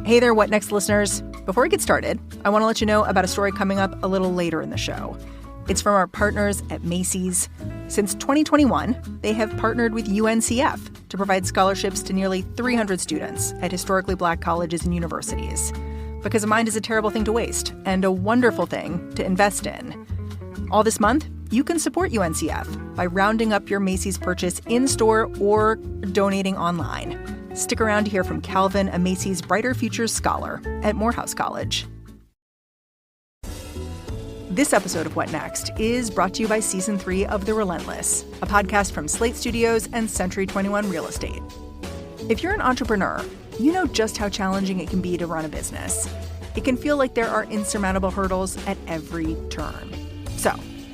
Hey there, What Next listeners. Before we get started, I want to let you know about a story coming up a little later in the show. It's from our partners at Macy's. Since 2021, they have partnered with UNCF to provide scholarships to nearly 300 students at historically Black colleges and universities. Because a mind is a terrible thing to waste and a wonderful thing to invest in. All this month, you can support UNCF by rounding up your Macy's purchase in-store or donating online. Stick around to hear from Calvin, a Macy's Brighter Futures Scholar at Morehouse College. This episode of What Next is brought to you by Season 3 of The Relentless, a podcast from Slate Studios and Century 21 Real Estate. If you're an entrepreneur, you know just how challenging it can be to run a business. It can feel like there are insurmountable hurdles at every turn. So,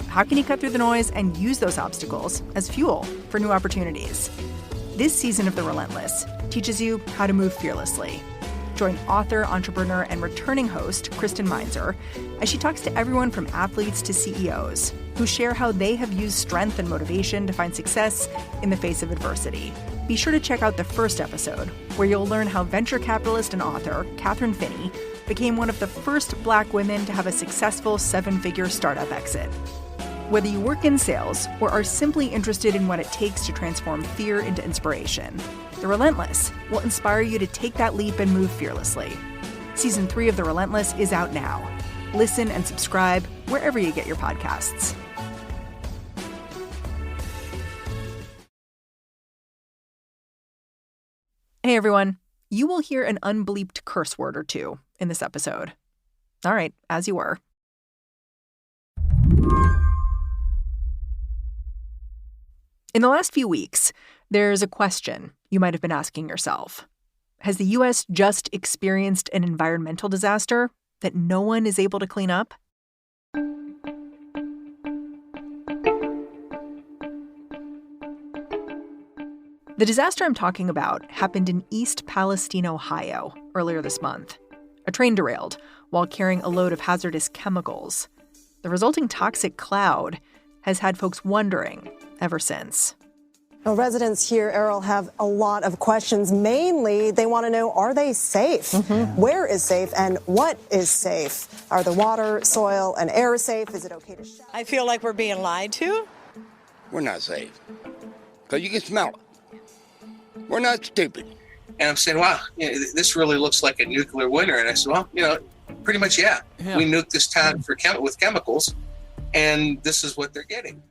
how can you cut through the noise and use those obstacles as fuel for new opportunities? This season of The Relentless teaches you how to move fearlessly. Join author, entrepreneur, and returning host Kristen Meinzer as she talks to everyone from athletes to CEOs who share how they have used strength and motivation to find success in the face of adversity. Be sure to check out the first episode, where you'll learn how venture capitalist and author Catherine Finney became one of the first Black women to have a successful 7-figure startup exit. Whether you work in sales or are simply interested in what it takes to transform fear into inspiration, The Relentless will inspire you to take that leap and move fearlessly. Season 3 of The Relentless is out now. Listen and subscribe wherever you get your podcasts. Hey everyone, you will hear an unbleeped curse word or two in this episode. All right, as you were. In the last few weeks, there's a question you might have been asking yourself. Has the U.S. just experienced an environmental disaster that no one is able to clean up? The disaster I'm talking about happened in East Palestine, Ohio, earlier this month. A train derailed while carrying a load of hazardous chemicals. The resulting toxic cloud has had folks wondering ever since. Well, residents here, Errol, have a lot of questions. Mainly, they want to know, are they safe? Mm-hmm. Where is safe and what is safe? Are the water, soil, and air safe? Is it okay to shower? I feel like we're being lied to. We're not safe. Because you can smell it. We're not stupid. And I'm saying, wow, this really looks like a nuclear winter. And I said, well, pretty much, yeah. We nuked this town with chemicals, and this is what they're getting.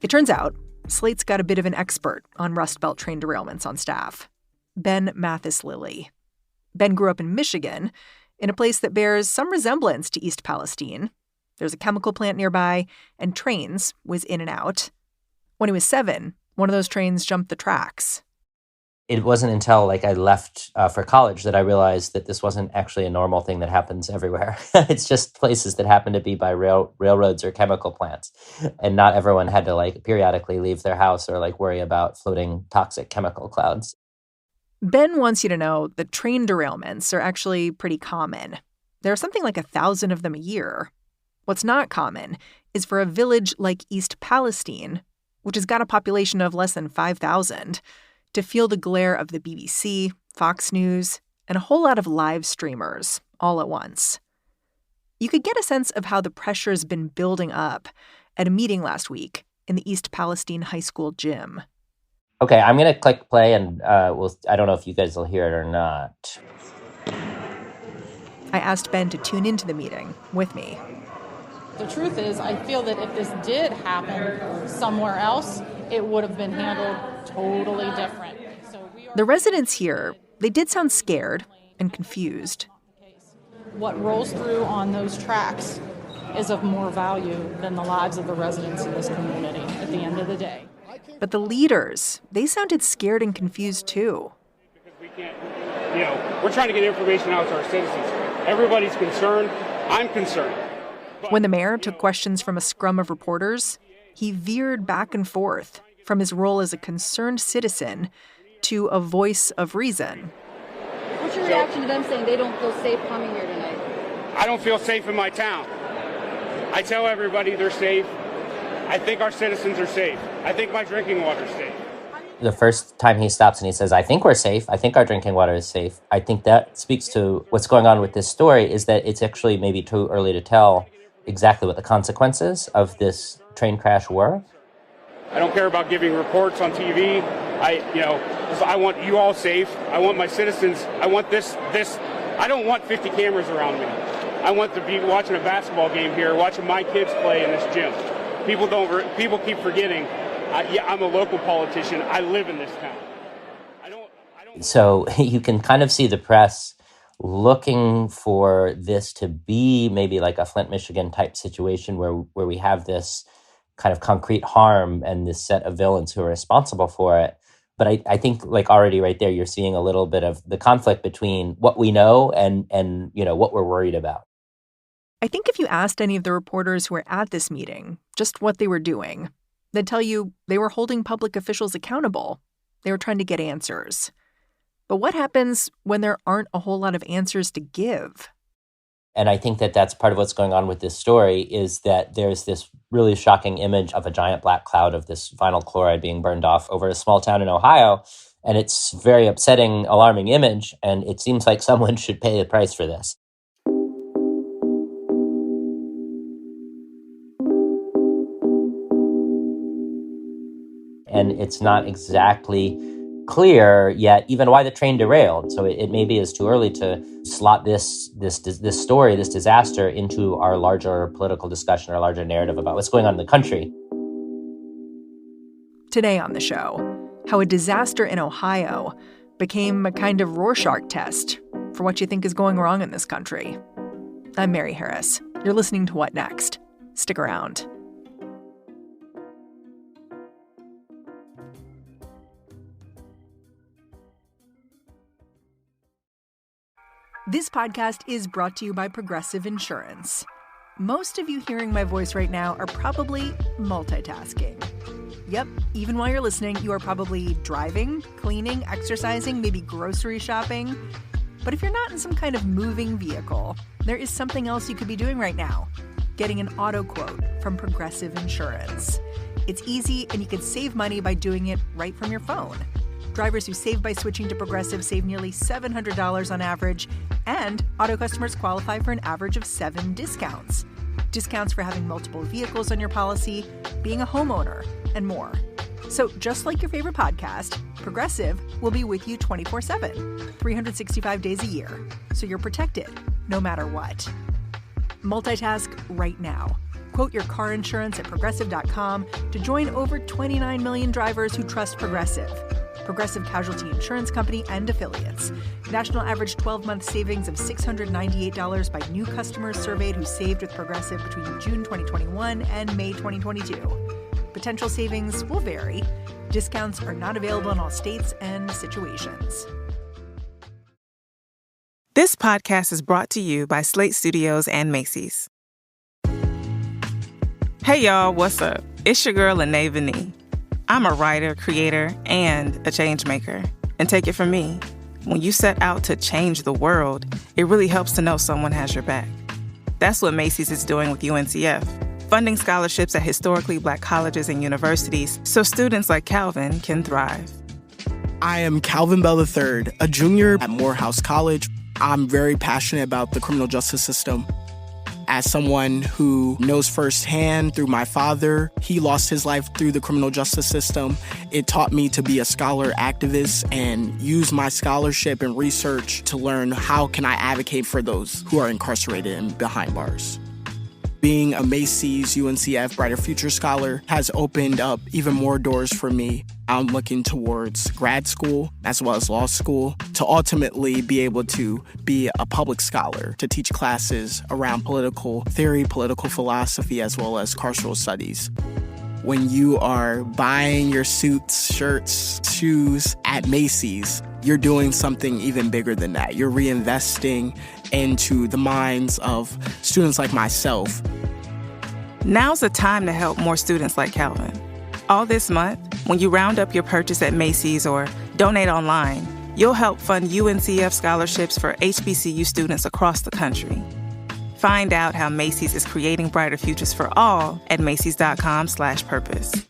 It turns out Slate's got a bit of an expert on Rust Belt train derailments on staff, Ben Mathis-Lilley. Ben grew up in Michigan, in a place that bears some resemblance to East Palestine. There's a chemical plant nearby, and trains whiz in and out. When he was 7, one of those trains jumped the tracks. It wasn't until I left for college that I realized that this wasn't actually a normal thing that happens everywhere. It's just places that happen to be by railroads or chemical plants. And not everyone had to periodically leave their house or worry about floating toxic chemical clouds. Ben wants you to know that train derailments are actually pretty common. There are something like 1,000 of them a year. What's not common is for a village like East Palestine, which has got a population of less than 5,000, to feel the glare of the BBC, Fox News, and a whole lot of live streamers all at once. You could get a sense of how the pressure's been building up at a meeting last week in the East Palestine High School gym. Okay, I'm going to click play, and I don't know if you guys will hear it or not. I asked Ben to tune into the meeting with me. The truth is, I feel that if this did happen somewhere else, it would have been handled totally different. The residents here, they did sound scared and confused. What rolls through on those tracks is of more value than the lives of the residents in this community at the end of the day. But the leaders, they sounded scared and confused too. Because we can't, we're trying to get information out to our citizens. Everybody's concerned. I'm concerned. When the mayor took questions from a scrum of reporters, he veered back and forth from his role as a concerned citizen to a voice of reason. What's your reaction to them saying they don't feel safe coming here tonight? I don't feel safe in my town. I tell everybody they're safe. I think our citizens are safe. I think my drinking water's safe. the first time he stops and he says, I think we're safe. I think our drinking water is safe. I think that speaks to what's going on with this story, is that it's actually maybe too early to tell exactly what the consequences of this train crash were. I don't care about giving reports on TV. I want you all safe. I want my citizens. I want this. I don't want 50 cameras around me. I want to be watching a basketball game here, watching my kids play in this gym. People keep forgetting. I'm a local politician. I live in this town. So you can kind of see the press looking for this to be maybe like a Flint, Michigan type situation where we have this kind of concrete harm and this set of villains who are responsible for it. But I think like already right there, you're seeing a little bit of the conflict between what we know and what we're worried about. I think if you asked any of the reporters who were at this meeting just what they were doing, they'd tell you they were holding public officials accountable. They were trying to get answers. But what happens when there aren't a whole lot of answers to give? And I think that that's part of what's going on with this story, is that there's this really shocking image of a giant black cloud of this vinyl chloride being burned off over a small town in Ohio. And it's a very upsetting, alarming image. And it seems like someone should pay the price for this. And it's not exactly clear yet even why the train derailed. So it maybe is too early to slot this story, this disaster, into our larger political discussion, our larger narrative about what's going on in the country. Today on the show, how a disaster in Ohio became a kind of Rorschach test for what you think is going wrong in this country. I'm Mary Harris. You're listening to What Next? Stick around. This podcast is brought to you by Progressive Insurance. Most of you hearing my voice right now are probably multitasking. Yep, even while you're listening, you are probably driving, cleaning, exercising, maybe grocery shopping. But if you're not in some kind of moving vehicle, there is something else you could be doing right now. Getting an auto quote from Progressive Insurance. It's easy, and you can save money by doing it right from your phone. Drivers who save by switching to Progressive save nearly $700 on average, and auto customers qualify for an average of 7 discounts. Discounts for having multiple vehicles on your policy, being a homeowner, and more. So just like your favorite podcast, Progressive will be with you 24/7, 365 days a year, so you're protected no matter what. Multitask right now. Quote your car insurance at Progressive.com to join over 29 million drivers who trust Progressive. Progressive Casualty Insurance Company and Affiliates. National average 12-month savings of $698 by new customers surveyed who saved with Progressive between June 2021 and May 2022. Potential savings will vary. Discounts are not available in all states and situations. This podcast is brought to you by Slate Studios and Macy's. Hey y'all, what's up? It's your girl, Lene Vanee. I'm a writer, creator, and a change maker. And take it from me, when you set out to change the world, it really helps to know someone has your back. That's what Macy's is doing with UNCF, funding scholarships at historically Black colleges and universities so students like Calvin can thrive. I am Calvin Bell III, a junior at Morehouse College. I'm very passionate about the criminal justice system. As someone who knows firsthand through my father, he lost his life through the criminal justice system. It taught me to be a scholar activist and use my scholarship and research to learn how can I advocate for those who are incarcerated and behind bars. Being a Macy's UNCF Brighter Future Scholar has opened up even more doors for me. I'm looking towards grad school as well as law school to ultimately be able to be a public scholar, to teach classes around political theory, political philosophy, as well as carceral studies. When you are buying your suits, shirts, shoes at Macy's, you're doing something even bigger than that. You're reinvesting into the minds of students like myself. Now's the time to help more students like Calvin. All this month, when you round up your purchase at Macy's or donate online, you'll help fund UNCF scholarships for HBCU students across the country. Find out how Macy's is creating brighter futures for all at Macys.com/purpose.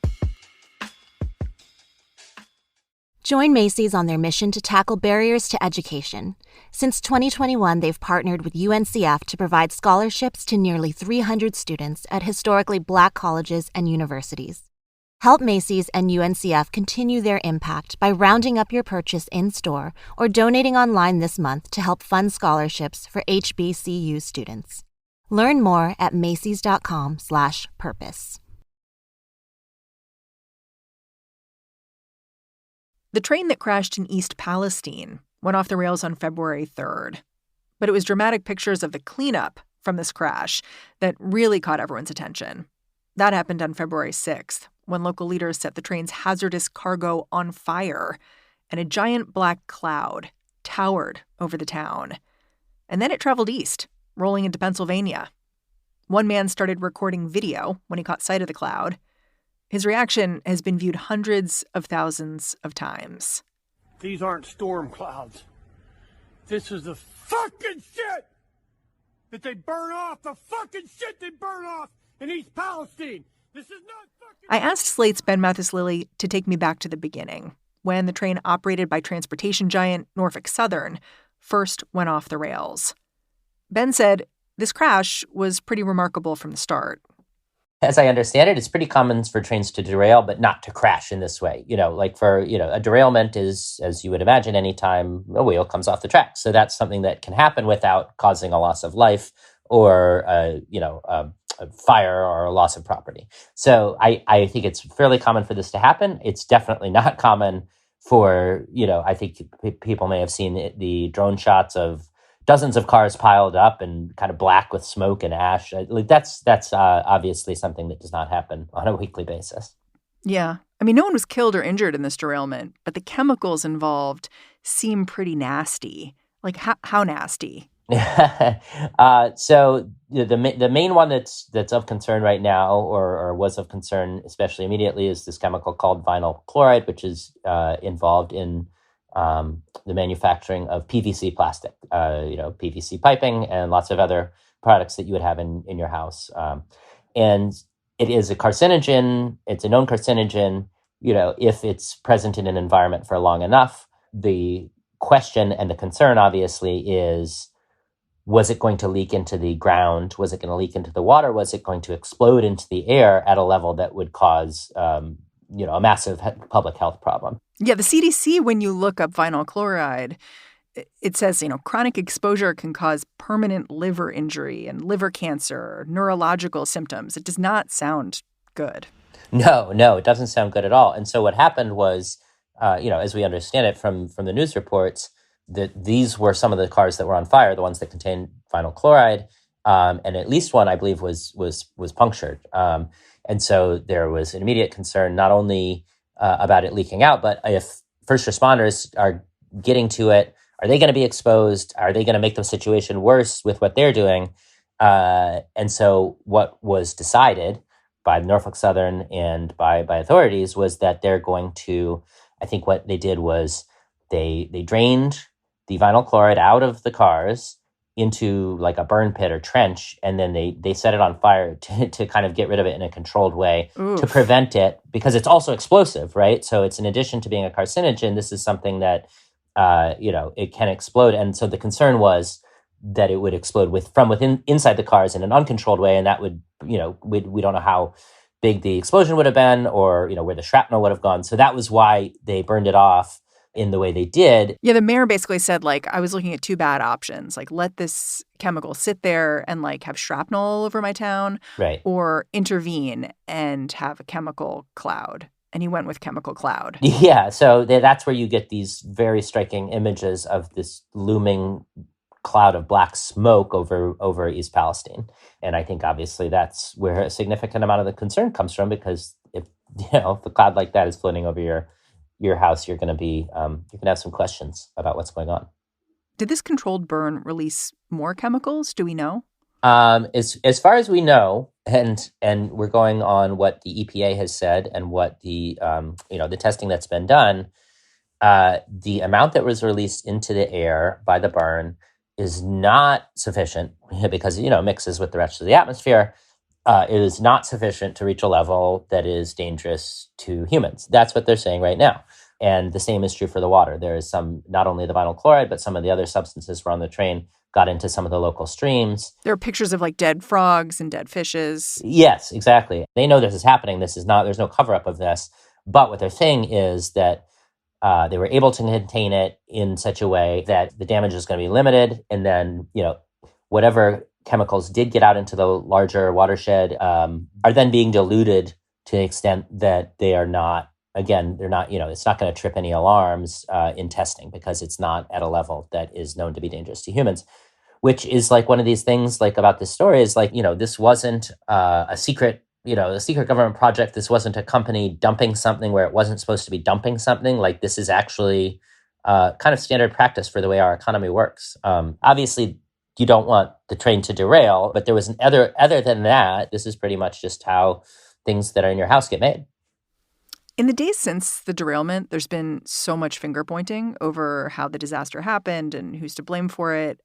Join Macy's on their mission to tackle barriers to education. Since 2021, they've partnered with UNCF to provide scholarships to nearly 300 students at historically Black colleges and universities. Help Macy's and UNCF continue their impact by rounding up your purchase in-store or donating online this month to help fund scholarships for HBCU students. Learn more at macys.com/purpose. The train that crashed in East Palestine went off the rails on February 3rd. But it was dramatic pictures of the cleanup from this crash that really caught everyone's attention. That happened on February 6th, when local leaders set the train's hazardous cargo on fire, and a giant black cloud towered over the town. And then it traveled east, rolling into Pennsylvania. One man started recording video when he caught sight of the cloud. His reaction has been viewed hundreds of thousands of times. These aren't storm clouds. This is the fucking shit that they burn off, the fucking shit they burn off in East Palestine. This is not fucking... I asked Slate's Ben Mathis-Lilley to take me back to the beginning, when the train operated by transportation giant Norfolk Southern first went off the rails. Ben said this crash was pretty remarkable from the start. As I understand it, it's pretty common for trains to derail, but not to crash in this way. A derailment is, as you would imagine, anytime a wheel comes off the track. So that's something that can happen without causing a loss of life or, a fire or a loss of property. So I think it's fairly common for this to happen. It's definitely not common for, I think people may have seen the drone shots of dozens of cars piled up and kind of black with smoke and ash. That's obviously something that does not happen on a weekly basis. Yeah. I mean, no one was killed or injured in this derailment, but the chemicals involved seem pretty nasty. Like, how nasty? So the main one that's of concern right now, or was of concern especially immediately, is this chemical called vinyl chloride, which is involved in the manufacturing of PVC plastic, PVC piping and lots of other products that you would have in your house. And it is a carcinogen. It's a known carcinogen. If it's present in an environment for long enough, the question and the concern obviously is, was it going to leak into the ground? Was it going to leak into the water? Was it going to explode into the air at a level that would cause, a massive public health problem? Yeah, the CDC, when you look up vinyl chloride, it says, chronic exposure can cause permanent liver injury and liver cancer, neurological symptoms. It does not sound good. No, it doesn't sound good at all. And so what happened was, as we understand it from the news reports, that these were some of the cars that were on fire, the ones that contained vinyl chloride, and at least one, I believe, was punctured. And so there was an immediate concern, not only about it leaking out, but if first responders are getting to it, are they going to be exposed? Are they going to make the situation worse with what they're doing? And so what was decided by Norfolk Southern and by authorities was that they're going to, I think what they did was they drained the vinyl chloride out of the cars into like a burn pit or trench, and then they set it on fire to kind of get rid of it in a controlled way. Oof. To prevent it, because it's also explosive, right? So it's in addition to being a carcinogen, this is something that, it can explode. And so the concern was that it would explode from inside the cars in an uncontrolled way. And that would, we don't know how big the explosion would have been or, where the shrapnel would have gone. So that was why they burned it off in the way they did. Yeah, the mayor basically said, I was looking at two bad options, let this chemical sit there and have shrapnel all over my town, right? Or intervene and have a chemical cloud. And he went with chemical cloud. Yeah, so that's where you get these very striking images of this looming cloud of black smoke over East Palestine. And I think obviously that's where a significant amount of the concern comes from, because if a cloud like that is floating over your house, you're going to have some questions about what's going on. Did this controlled burn release more chemicals? Do we know? As far as we know, and we're going on what the EPA has said and what the the testing that's been done, the amount that was released into the air by the burn is not sufficient because it mixes with the rest of the atmosphere. It is not sufficient to reach a level that is dangerous to humans. That's what they're saying right now. And the same is true for the water. There is some, not only the vinyl chloride, but some of the other substances were on the train, got into some of the local streams. There are pictures of like dead frogs and dead fishes. Yes, exactly. They know this is happening. This is not, there's no cover up of this. But what they're saying is that they were able to contain it in such a way that the damage is going to be limited. And then, whatever chemicals did get out into the larger watershed are then being diluted to the extent that they are not, again, they're not, it's not going to trip any alarms in testing because it's not at a level that is known to be dangerous to humans, which is like one of these things like about this story is like, this wasn't a secret government project. This wasn't a company dumping something where it wasn't supposed to be dumping something. Like this is actually kind of standard practice for the way our economy works. Obviously, you don't want the train to derail, but there was other than that, this is pretty much just how things that are in your house get made. In the days since the derailment, there's been so much finger pointing over how the disaster happened and who's to blame for it.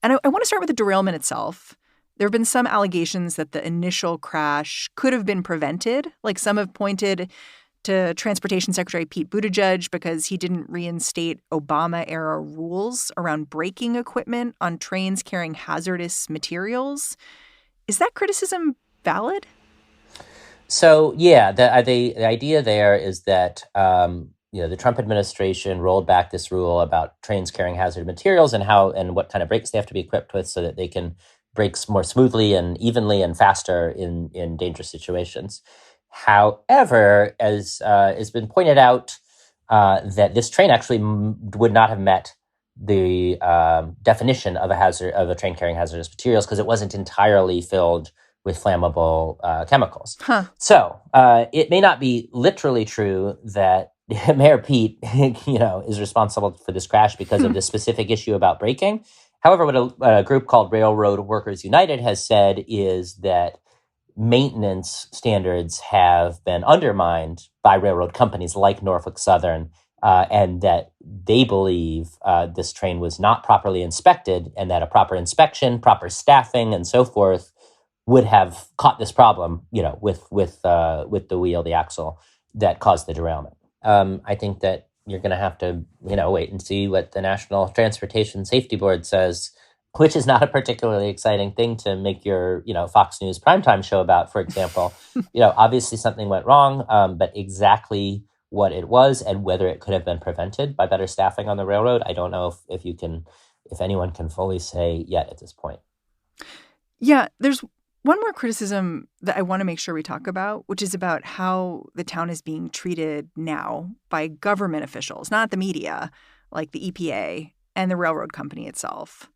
And I want to start with the derailment itself. There have been some allegations that the initial crash could have been prevented. Like some have pointed to Transportation Secretary Pete Buttigieg because he didn't reinstate Obama-era rules around braking equipment on trains carrying hazardous materials. Is that criticism valid? So, yeah, the idea there is that, the Trump administration rolled back this rule about trains carrying hazardous materials and what kind of brakes they have to be equipped with so that they can brake more smoothly and evenly and faster in dangerous situations. However, as has been pointed out, that this train actually would not have met the definition of a train carrying hazardous materials because it wasn't entirely filled with flammable chemicals. Huh. So it may not be literally true that Mayor Pete, is responsible for this crash because of this specific issue about braking. However, what a group called Railroad Workers United has said is that maintenance standards have been undermined by railroad companies like Norfolk Southern, and that they believe this train was not properly inspected and that a proper inspection, proper staffing, and so forth would have caught this problem, with the wheel, the axle that caused the derailment. I think that you're going to have to, wait and see what the National Transportation Safety Board says, which is not a particularly exciting thing to make your, Fox News primetime show about, for example. Obviously something went wrong, but exactly what it was and whether it could have been prevented by better staffing on the railroad, I don't know if anyone can fully say yet at this point. Yeah, there's one more criticism that I want to make sure we talk about, which is about how the town is being treated now by government officials, not the media, like the EPA and the railroad company itself.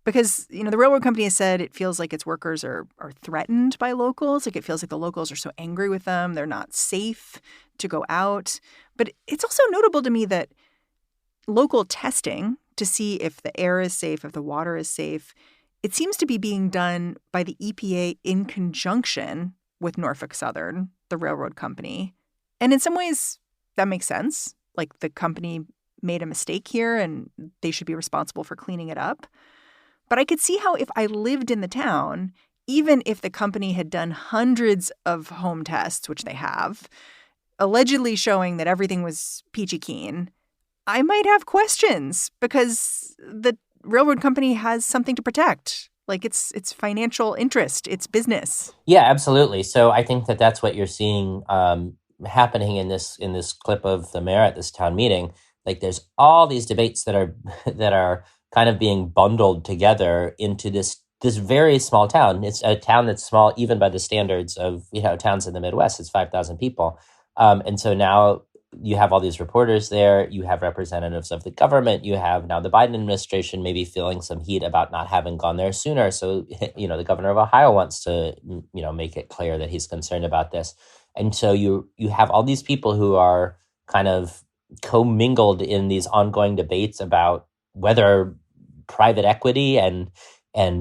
Because, the railroad company has said it feels like its workers are threatened by locals. Like it feels like the locals are so angry with them. They're not safe to go out. But it's also notable to me that local testing to see if the air is safe, if the water is safe, it seems to be being done by the EPA in conjunction with Norfolk Southern, the railroad company. And in some ways, that makes sense. Like the company made a mistake here and they should be responsible for cleaning it up. But I could see how if I lived in the town, even if the company had done hundreds of home tests, which they have, allegedly showing that everything was peachy keen, I might have questions because the railroad company has something to protect. Like it's financial interest, it's business. Yeah, absolutely. So I think that that's what you're seeing happening in this clip of the mayor at this town meeting. Like there's all these debates that are kind of being bundled together into this very small town. It's a town that's small even by the standards of towns in the Midwest. It's 5,000 people, and so now you have all these reporters there. You have representatives of the government. You have now the Biden administration maybe feeling some heat about not having gone there sooner. So, the governor of Ohio wants to, make it clear that he's concerned about this. And so you have all these people who are kind of commingled in these ongoing debates about whether private equity and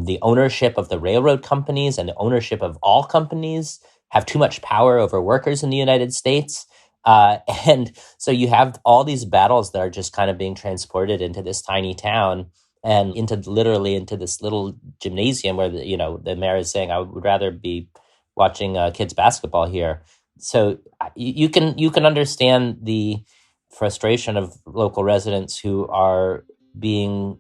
the ownership of the railroad companies and the ownership of all companies have too much power over workers in the United States. And so you have all these battles that are just kind of being transported into this tiny town and into this little gymnasium where the mayor is saying, I would rather be watching kids basketball here. So you can understand the frustration of local residents who are being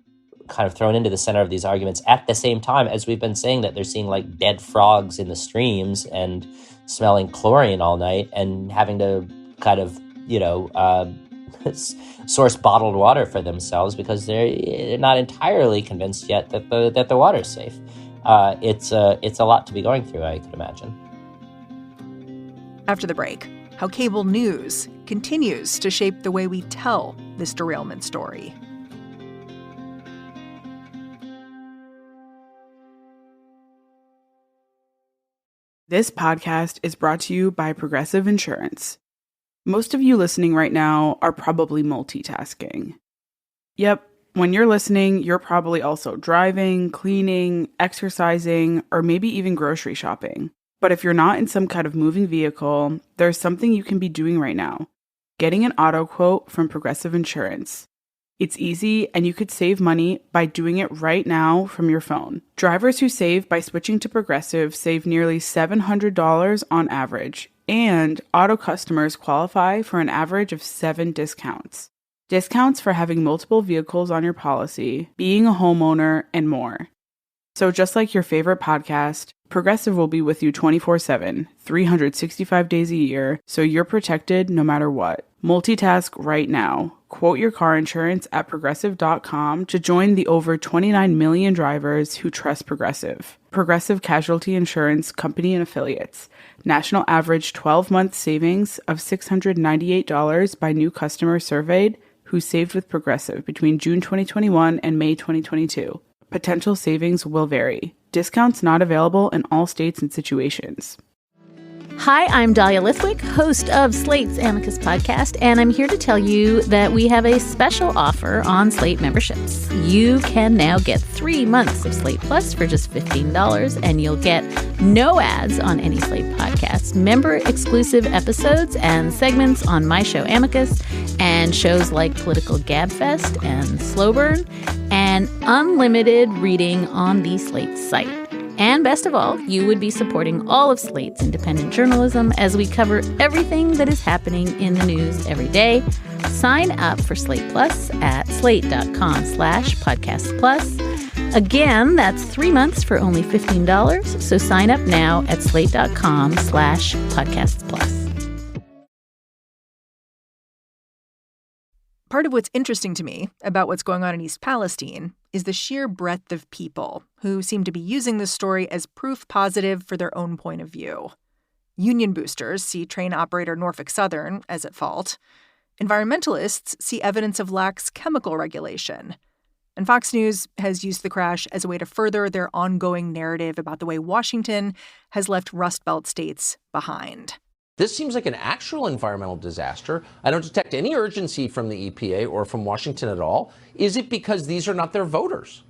kind of thrown into the center of these arguments at the same time as we've been saying that they're seeing like dead frogs in the streams and smelling chlorine all night and having to kind of, source bottled water for themselves because they're not entirely convinced yet that the water's safe. It's a lot to be going through, I could imagine. After the break, how cable news continues to shape the way we tell this derailment story. This podcast is brought to you by Progressive Insurance. Most of you listening right now are probably multitasking. Yep, when you're listening, you're probably also driving, cleaning, exercising, or maybe even grocery shopping. But if you're not in some kind of moving vehicle, there's something you can be doing right now. Getting an auto quote from Progressive Insurance. It's easy, and you could save money by doing it right now from your phone. Drivers who save by switching to Progressive save nearly $700 on average, and auto customers qualify for an average of 7 discounts. Discounts for having multiple vehicles on your policy, being a homeowner, and more. So just like your favorite podcast, Progressive will be with you 24/7, 365 days a year, so you're protected no matter what. Multitask right now. Quote your car insurance at Progressive.com to join the over 29 million drivers who trust Progressive. Progressive Casualty Insurance Company and Affiliates. National average 12-month savings of $698 by new customers surveyed who saved with Progressive between June 2021 and May 2022. Potential savings will vary. Discounts not available in all states and situations. Hi, I'm Dahlia Lithwick, host of Slate's Amicus podcast, and I'm here to tell you that we have a special offer on Slate memberships. You can now get 3 months of Slate Plus for just $15, and you'll get no ads on any Slate podcasts, member-exclusive episodes and segments on my show Amicus, and shows like Political Gabfest and Slow Burn, and unlimited reading on the Slate site. And best of all, you would be supporting all of Slate's independent journalism as we cover everything that is happening in the news every day. Sign up for Slate Plus at slate.com/podcast plus. Again, that's 3 months for only $15. So sign up now at slate.com/podcast plus. Part of what's interesting to me about what's going on in East Palestine is the sheer breadth of people who seem to be using this story as proof positive for their own point of view. Union boosters see train operator Norfolk Southern as at fault. Environmentalists see evidence of lax chemical regulation. And Fox News has used the crash as a way to further their ongoing narrative about the way Washington has left Rust Belt states behind. This seems like an actual environmental disaster. I don't detect any urgency from the EPA or from Washington at all. Is it because these are not their voters?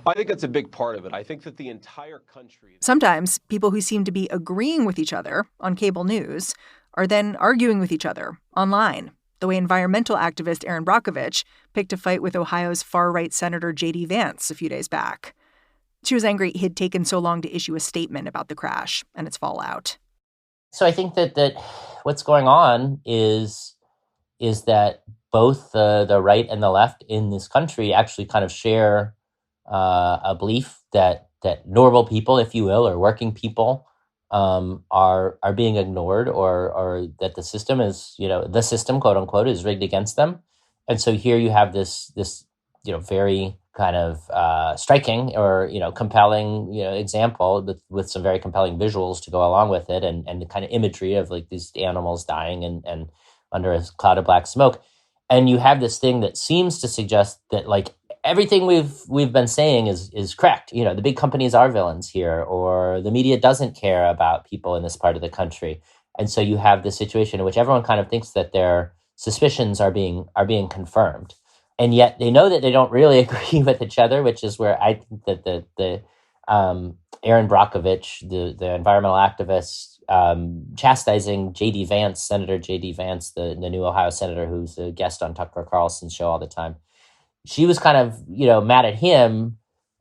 I think that's a big part of it. I think that the entire country... Sometimes people who seem to be agreeing with each other on cable news are then arguing with each other online, the way environmental activist Erin Brockovich picked a fight with Ohio's far-right Senator J.D. Vance a few days back. She was angry he'd taken so long to issue a statement about the crash and its fallout. So I think that what's going on is that both the right and the left in this country actually kind of share a belief that normal people, if you will, or working people are being ignored, or that the system is, the system, quote unquote, is rigged against them. And so here you have this very kind of striking or, compelling, example with some very compelling visuals to go along with it, and the kind of imagery of like these animals dying and under a cloud of black smoke. And you have this thing that seems to suggest that like everything we've been saying is correct. The big companies are villains here, or the media doesn't care about people in this part of the country. And so you have this situation in which everyone kind of thinks that their suspicions are being confirmed. And yet they know that they don't really agree with each other, which is where I think that the Erin Brockovich, the environmental activist, chastising J.D. Vance, Senator J.D. Vance, the new Ohio senator who's a guest on Tucker Carlson's show all the time. She was kind of, mad at him.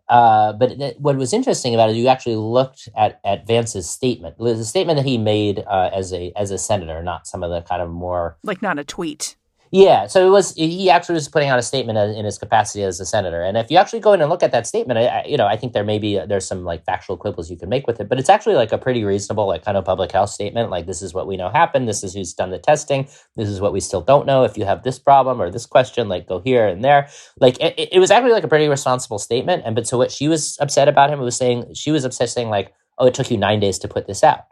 But what was interesting about it, you actually looked at Vance's statement. The statement that he made as a senator, not some of the kind of more... Like not a tweet. Yeah, so he actually was putting out a statement in his capacity as a senator. And if you actually go in and look at that statement, I think there's some like factual quibbles you can make with it, but it's actually like a pretty reasonable, like kind of public health statement. Like, this is what we know happened. This is who's done the testing. This is what we still don't know. If you have this problem or this question, like go here and there. Like it was actually like a pretty responsible statement. And, but so what she was upset about him, she was upset saying like, oh, it took you 9 days to put this out,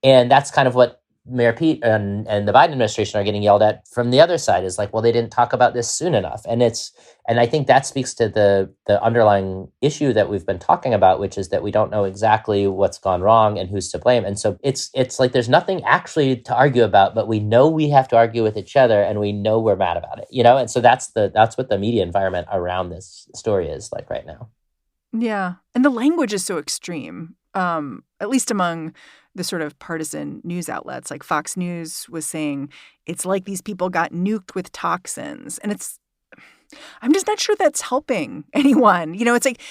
and that's kind of what Mayor Pete and the Biden administration are getting yelled at from the other side, is like, well, they didn't talk about this soon enough. And I think that speaks to the underlying issue that we've been talking about, which is that we don't know exactly what's gone wrong and who's to blame. And so it's like there's nothing actually to argue about, but we know we have to argue with each other, and we know we're mad about it, And so that's what the media environment around this story is like right now. Yeah. And the language is so extreme, at least among the sort of partisan news outlets. Like Fox News was saying, it's like these people got nuked with toxins. And I'm just not sure that's helping anyone. It's like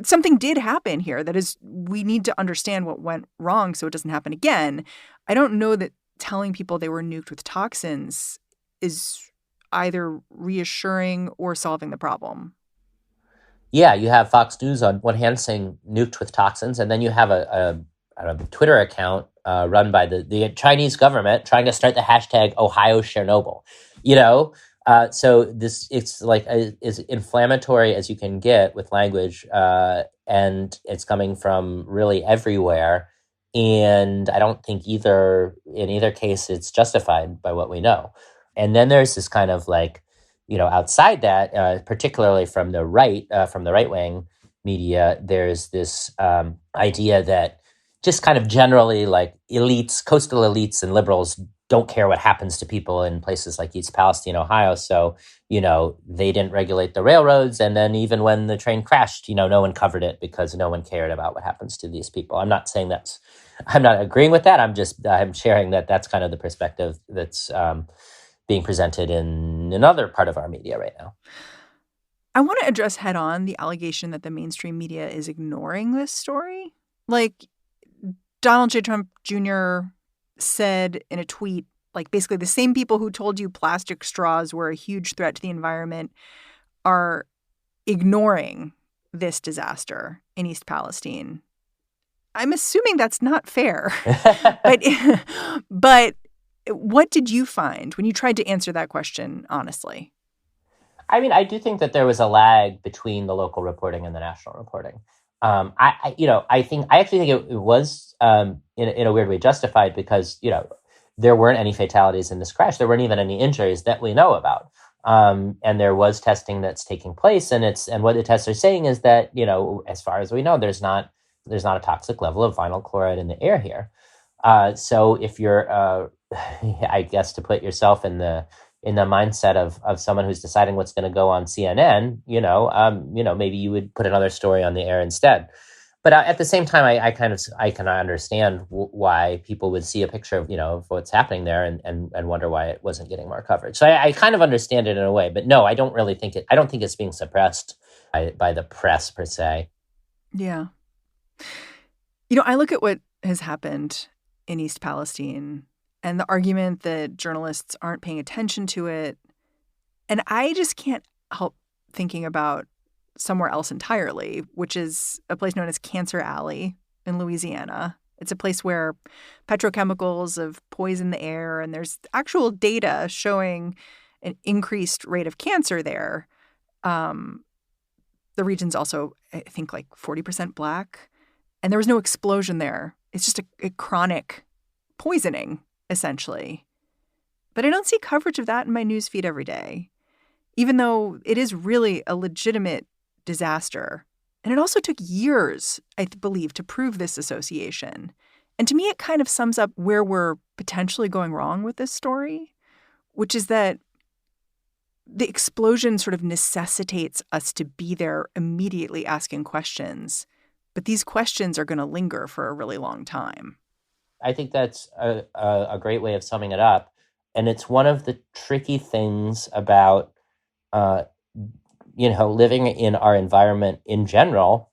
something did happen here we need to understand what went wrong so it doesn't happen again. I don't know that telling people they were nuked with toxins is either reassuring or solving the problem. Yeah, you have Fox News on one hand saying nuked with toxins, and then you have a Twitter account run by the Chinese government trying to start the hashtag Ohio Chernobyl. So it's like as inflammatory as you can get with language, and it's coming from really everywhere. And I don't think in either case it's justified by what we know. And then there's this kind of like, outside that, particularly from the right-wing media, there's this idea that just kind of generally like coastal elites and liberals don't care what happens to people in places like East Palestine, Ohio. So, they didn't regulate the railroads. And then even when the train crashed, no one covered it because no one cared about what happens to these people. I'm not saying I'm not agreeing with that. I'm sharing that that's kind of the perspective that's being presented in another part of our media right now. I want to address head on the allegation that the mainstream media is ignoring this story. Like Donald J. Trump Jr. said in a tweet, like basically the same people who told you plastic straws were a huge threat to the environment are ignoring this disaster in East Palestine. I'm assuming that's not fair. But what did you find when you tried to answer that question honestly? I mean, I do think that there was a lag between the local reporting and the national reporting. I actually think it was in a weird way justified because, there weren't any fatalities in this crash. There weren't even any injuries that we know about. And there was testing that's taking place. And what the tests are saying is that, as far as we know, there's not a toxic level of vinyl chloride in the air here. So if you're, I guess, to put yourself in the mindset of someone who's deciding what's going to go on CNN, maybe you would put another story on the air instead. But at the same time, I kind of understand why people would see a picture of what's happening there and wonder why it wasn't getting more coverage. So I kind of understand it in a way, but no, I don't really think I don't think it's being suppressed by the press per se. Yeah. I look at what has happened in East Palestine and the argument that journalists aren't paying attention to it. And I just can't help thinking about somewhere else entirely, which is a place known as Cancer Alley in Louisiana. It's a place where petrochemicals have poisoned the air, and there's actual data showing an increased rate of cancer there. The region's also, I think, like 40% Black, and there was no explosion there. It's just a chronic poisoning, essentially. But I don't see coverage of that in my news feed every day, even though it is really a legitimate disaster. And it also took years, I believe, to prove this association. And to me, it kind of sums up where we're potentially going wrong with this story, which is that the explosion sort of necessitates us to be there immediately asking questions. But these questions are going to linger for a really long time. I think that's a great way of summing it up. And it's one of the tricky things about living in our environment in general,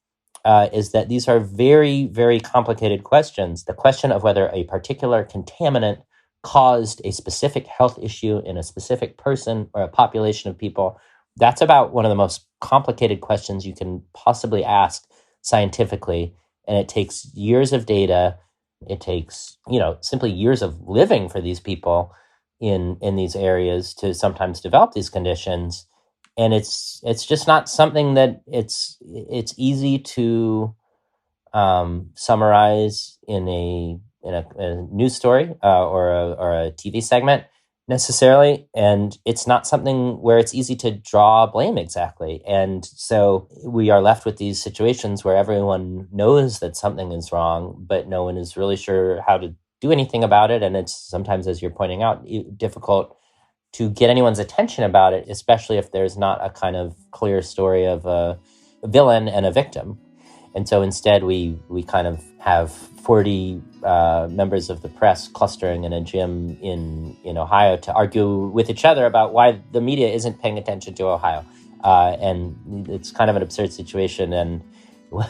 is that these are very, very complicated questions. The question of whether a particular contaminant caused a specific health issue in a specific person or a population of people, that's about one of the most complicated questions you can possibly ask scientifically. And it takes years of data. It takes, simply years of living for these people in these areas to sometimes develop these conditions. And it's just not something that it's easy to summarize in a news story or a TV segment necessarily, and it's not something where it's easy to draw blame exactly. And so we are left with these situations where everyone knows that something is wrong, but no one is really sure how to do anything about it. And it's sometimes, as you're pointing out, difficult to get anyone's attention about it, especially if there's not a kind of clear story of a villain and a victim. And so instead, we kind of have 40 members of the press clustering in a gym in Ohio to argue with each other about why the media isn't paying attention to Ohio. And it's kind of an absurd situation, and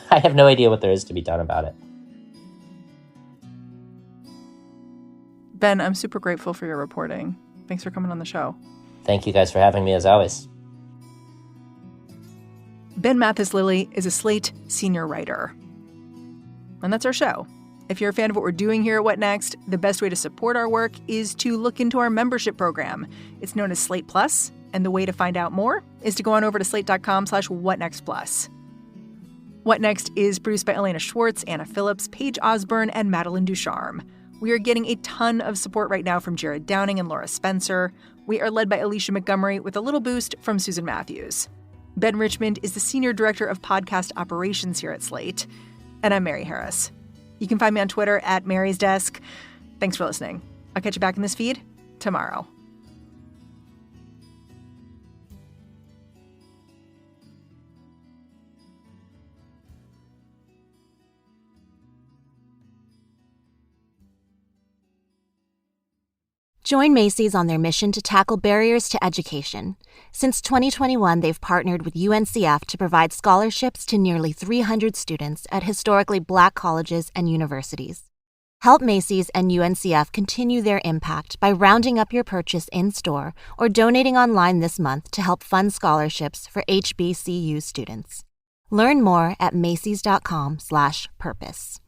I have no idea what there is to be done about it. Ben, I'm super grateful for your reporting. Thanks for coming on the show. Thank you guys for having me, as always. Ben Mathis-Lilley is a Slate senior writer. And that's our show. If you're a fan of what we're doing here at What Next, the best way to support our work is to look into our membership program. It's known as Slate Plus, and the way to find out more is to go on over to slate.com/whatnextplus. What Next is produced by Elena Schwartz, Anna Phillips, Paige Osborne, and Madeline Ducharme. We are getting a ton of support right now from Jared Downing and Laura Spencer. We are led by Alicia Montgomery with a little boost from Susan Matthews. Ben Richmond is the Senior Director of Podcast Operations here at Slate. And I'm Mary Harris. You can find me on Twitter at Mary's Desk. Thanks for listening. I'll catch you back in this feed tomorrow. Join Macy's on their mission to tackle barriers to education. Since 2021, they've partnered with UNCF to provide scholarships to nearly 300 students at historically Black colleges and universities. Help Macy's and UNCF continue their impact by rounding up your purchase in-store or donating online this month to help fund scholarships for HBCU students. Learn more at macys.com/purpose.